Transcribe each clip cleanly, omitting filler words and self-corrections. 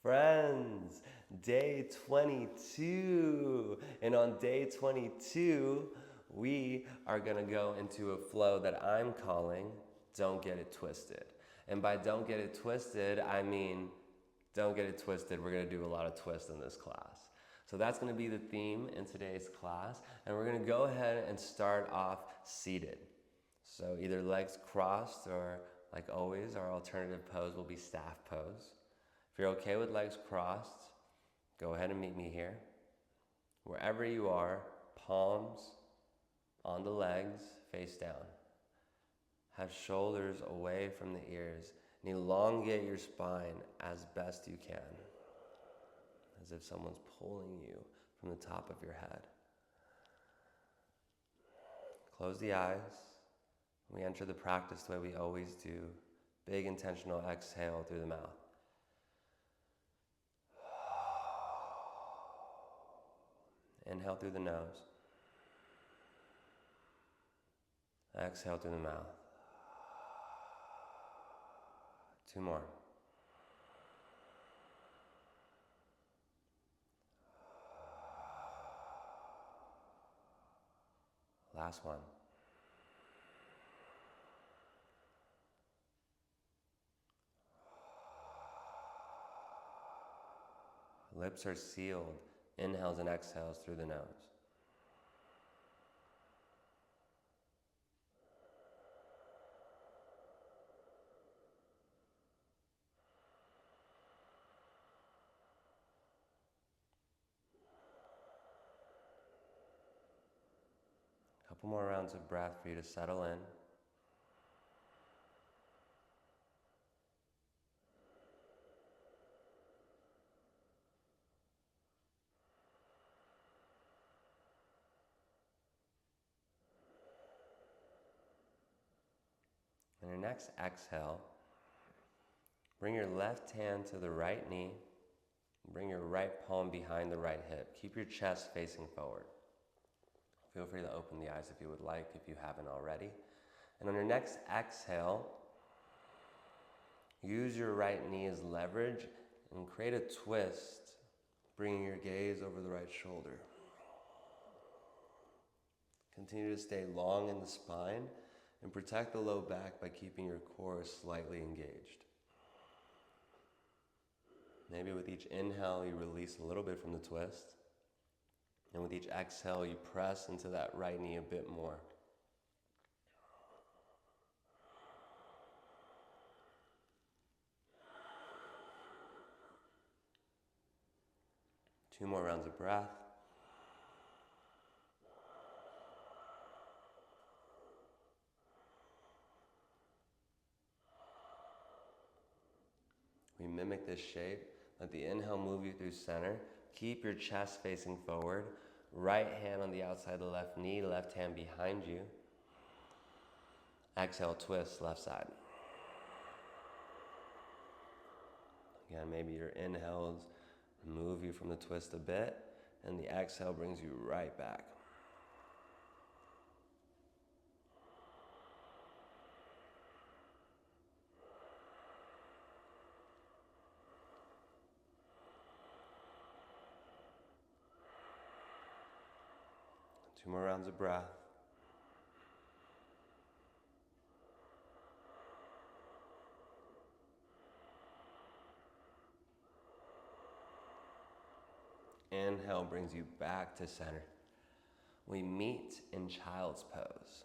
Friends, day 22. And on day 22, we are going to go into a flow that I'm calling Don't Get It Twisted. And by don't get it twisted, I mean don't get it twisted. We're going to do a lot of twists in this class. So that's going to be the theme in today's class. And we're going to go ahead and start off seated. So either legs crossed or, like always, our alternative pose will be staff pose. If you're okay with legs crossed, go ahead and meet me here. Wherever you are, palms on the legs, face down. Have shoulders away from the ears and elongate your spine as best you can, as if someone's pulling you from the top of your head. Close the eyes. We enter the practice the way we always do. Big intentional exhale through the mouth. Inhale through the nose. Exhale through the mouth. 2 more. Last one. Lips are sealed. Inhales and exhales through the nose. A couple more rounds of breath for you to settle in. On your next exhale, bring your left hand to the right knee. Bring your right palm behind the right hip. Keep your chest facing forward. Feel free to open the eyes if you would like, if you haven't already. And on your next exhale, use your right knee as leverage and create a twist, bringing your gaze over the right shoulder. Continue to stay long in the spine and protect the low back by keeping your core slightly engaged. Maybe with each inhale, you release a little bit from the twist. And with each exhale, you press into that right knee a bit more. Two more rounds of breath. We mimic this shape. Let the inhale move you through center. Keep your chest facing forward. Right hand on the outside of the left knee, left hand behind you. Exhale, twist, left side. Again, maybe your inhales move you from the twist a bit, and the exhale brings you right back. Two more rounds of breath. Inhale brings you back to center. We meet in child's pose.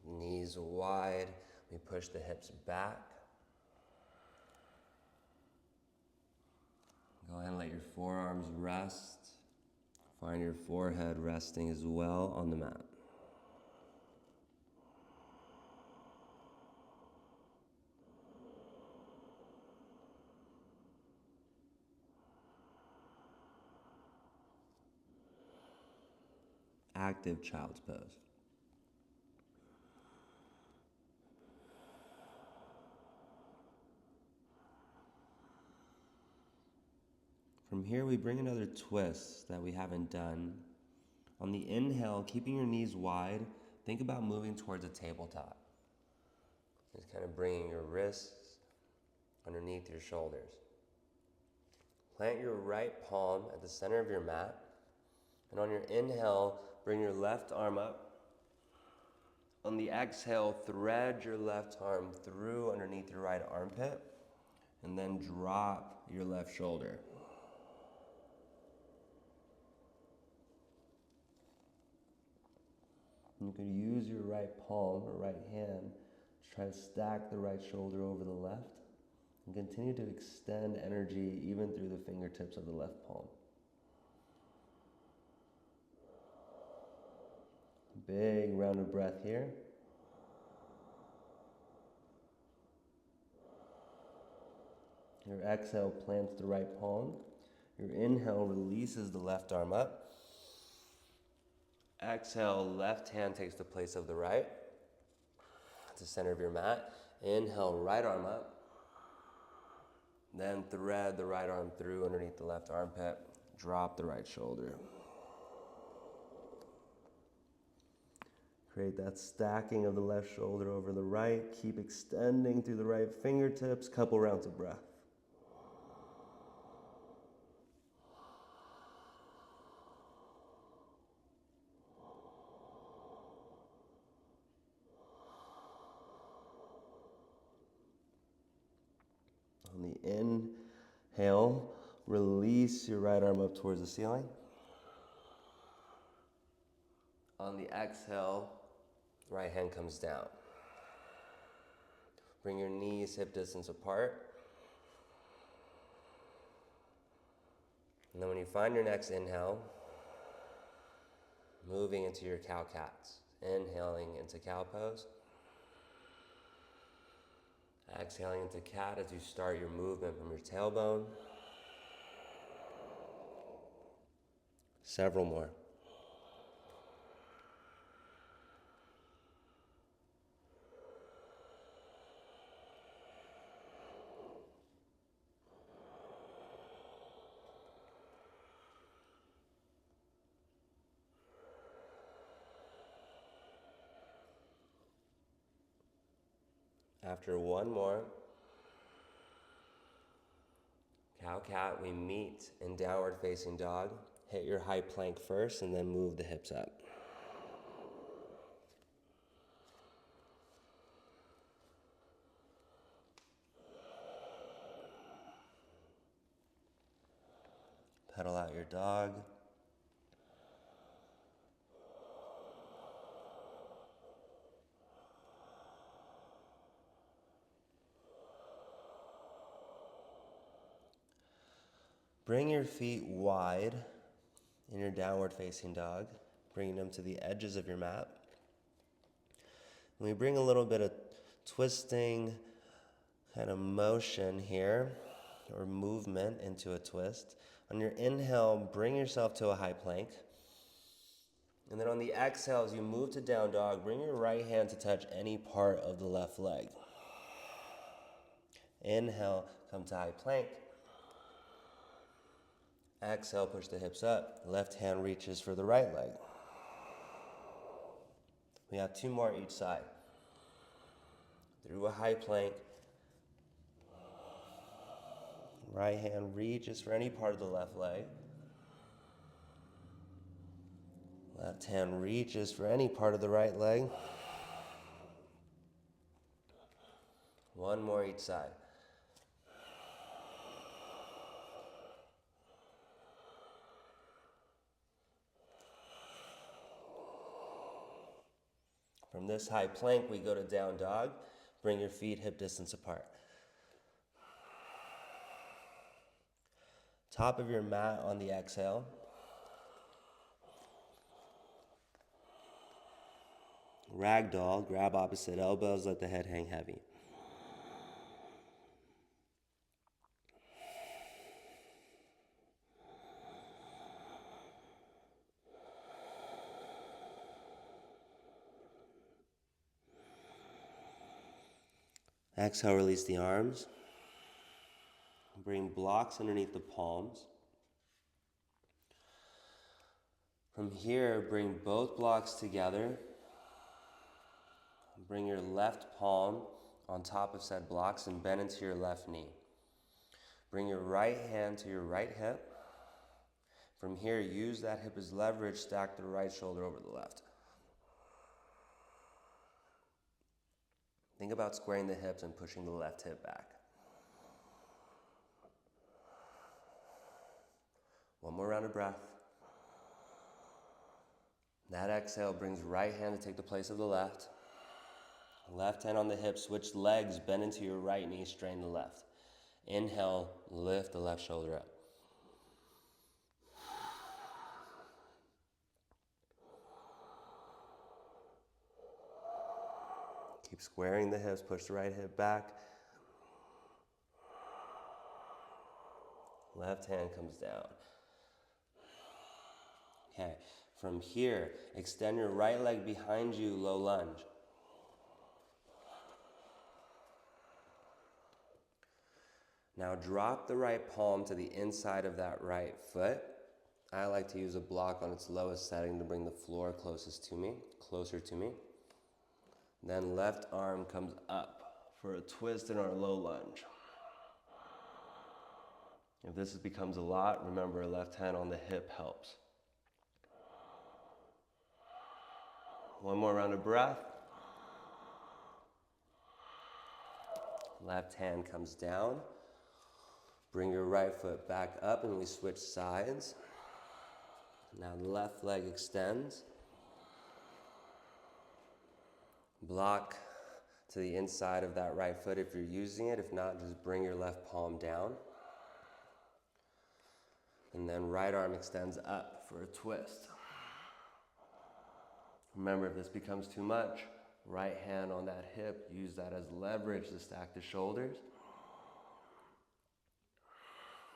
Knees wide, we push the hips back. Go ahead and let your forearms rest. Find your forehead resting as well on the mat. Active child's pose. From here, we bring another twist that we haven't done. On the inhale, keeping your knees wide, think about moving towards a tabletop. Just kind of bringing your wrists underneath your shoulders. Plant your right palm at the center of your mat. And on your inhale, bring your left arm up. On the exhale, thread your left arm through underneath your right armpit. And then drop your left shoulder. You could use your right palm or right hand to try to stack the right shoulder over the left and continue to extend energy even through the fingertips of the left palm. Big round of breath here. Your exhale plants the right palm. Your inhale releases the left arm up. Exhale, left hand takes the place of the right. At the center of your mat. Inhale, right arm up. Then thread the right arm through underneath the left armpit. Drop the right shoulder. Create that stacking of the left shoulder over the right. Keep extending through the right fingertips. Couple rounds of breath. On the inhale, release your right arm up towards the ceiling. On the exhale, right hand comes down. Bring your knees hip distance apart. And then when you find your next inhale, moving into your cow-cats. Inhaling into cow pose. Exhaling into cat as you start your movement from your tailbone. Several more. After one more, cow-cat, we meet in downward facing dog. Hit your high plank first and then move the hips up. Pedal out your dog. Bring your feet wide in your downward facing dog, bringing them to the edges of your mat. And we bring a little bit of twisting kind of motion here, or movement into a twist. On your inhale, bring yourself to a high plank. And then on the exhale, as you move to down dog, bring your right hand to touch any part of the left leg. Inhale, come to high plank. Exhale, push the hips up. Left hand reaches for the right leg. We have two more each side. Through a high plank. Right hand reaches for any part of the left leg. Left hand reaches for any part of the right leg. One more each side. From this high plank, we go to down dog. Bring your feet hip distance apart. Top of your mat on the exhale. Ragdoll, grab opposite elbows, let the head hang heavy. Exhale, release the arms. Bring blocks underneath the palms. From here, bring both blocks together. Bring your left palm on top of said blocks and bend into your left knee. Bring your right hand to your right hip. From here, use that hip as leverage, stack the right shoulder over the left. Think about squaring the hips and pushing the left hip back. One more round of breath. That exhale brings right hand to take the place of the left. Left hand on the hip, switch legs, bend into your right knee, straighten the left. Inhale, lift the left shoulder up. Keep squaring the hips, push the right hip back. Left hand comes down. Okay, from here, extend your right leg behind you, low lunge. Now drop the right palm to the inside of that right foot. I like to use a block on its lowest setting to bring the floor closer to me. Then left arm comes up for a twist in our low lunge. If this becomes a lot, remember a left hand on the hip helps. One more round of breath. Left hand comes down. Bring your right foot back up and we switch sides. Now the left leg extends. Block to the inside of that right foot if you're using it. If not, just bring your left palm down. And then right arm extends up for a twist. Remember, if this becomes too much, right hand on that hip, use that as leverage to stack the shoulders.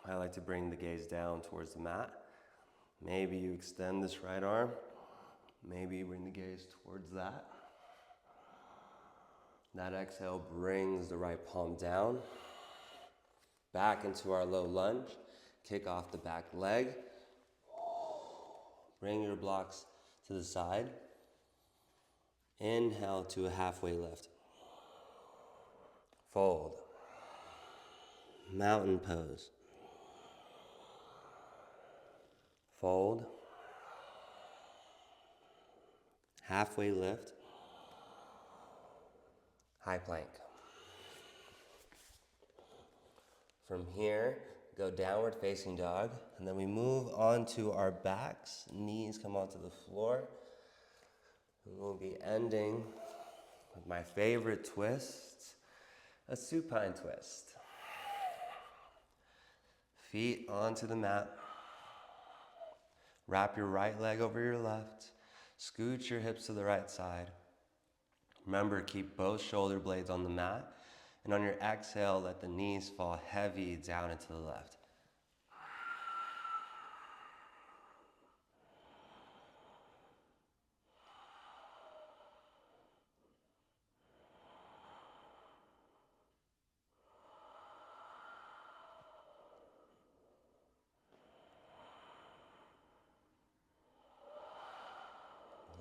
I like to bring the gaze down towards the mat. Maybe you extend this right arm. Maybe you bring the gaze towards that. That exhale brings the right palm down. Back into our low lunge. Kick off the back leg. Bring your blocks to the side. Inhale to a halfway lift. Fold. Mountain pose. Fold. Halfway lift. High plank. From here, go downward facing dog, and then we move onto our backs. Knees come onto the floor. And we'll be ending with my favorite twist, a supine twist. Feet onto the mat. Wrap your right leg over your left. Scoot your hips to the right side. Remember, keep both shoulder blades on the mat. And on your exhale, let the knees fall heavy down into the left.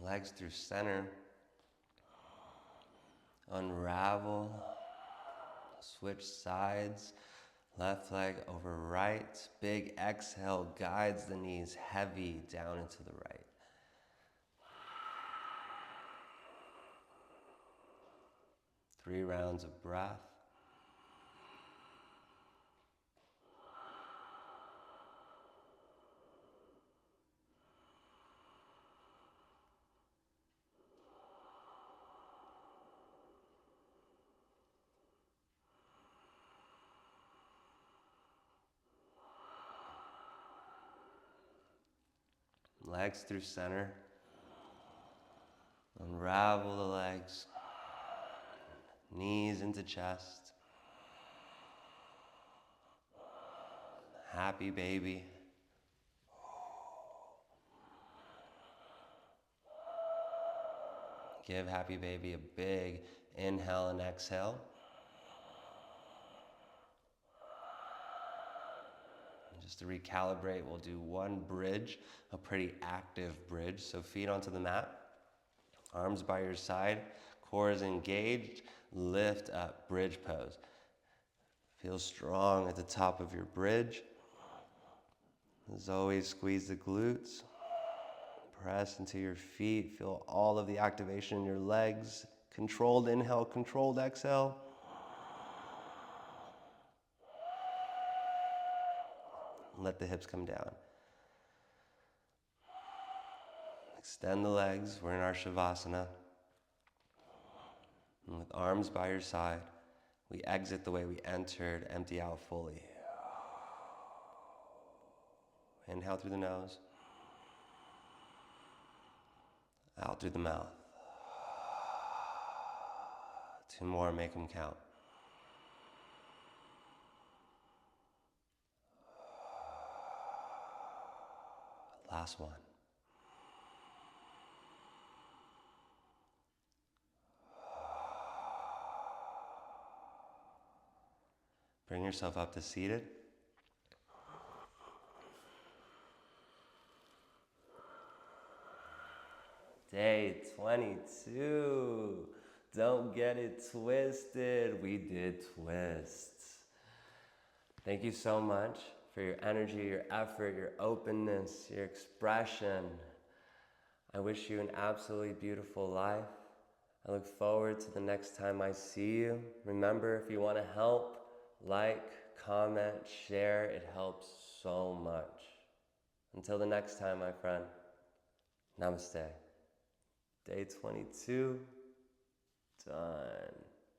Legs through center. Unravel. Switch sides. Left leg over right. Big exhale guides the knees heavy down into the right. Three rounds of breath. Legs through center. Unravel the legs. Knees into chest. Happy baby. Give happy baby a big inhale and exhale. Just to recalibrate, we'll do one bridge, a pretty active bridge. So feet onto the mat, arms by your side, Core is engaged. Lift up, bridge pose. Feel strong at the top of your bridge. As always, squeeze the glutes. Press into your feet. Feel all of the activation in your legs. Controlled inhale, controlled exhale. Let the hips come down. Extend the legs. We're in our Savasana. And with arms by your side, we exit the way we entered, empty out fully. Inhale through the nose. Out through the mouth. 2 more, make them count. Last one. Bring yourself up to seated. Day 22. Don't get it twisted. We did twists. Thank you so much for your energy, your effort, your openness, your expression. I wish you an absolutely beautiful life. I look forward to the next time I see you. Remember, if you want to help, like, comment, share. It helps so much. Until the next time, my friend. Namaste. Day 22, done.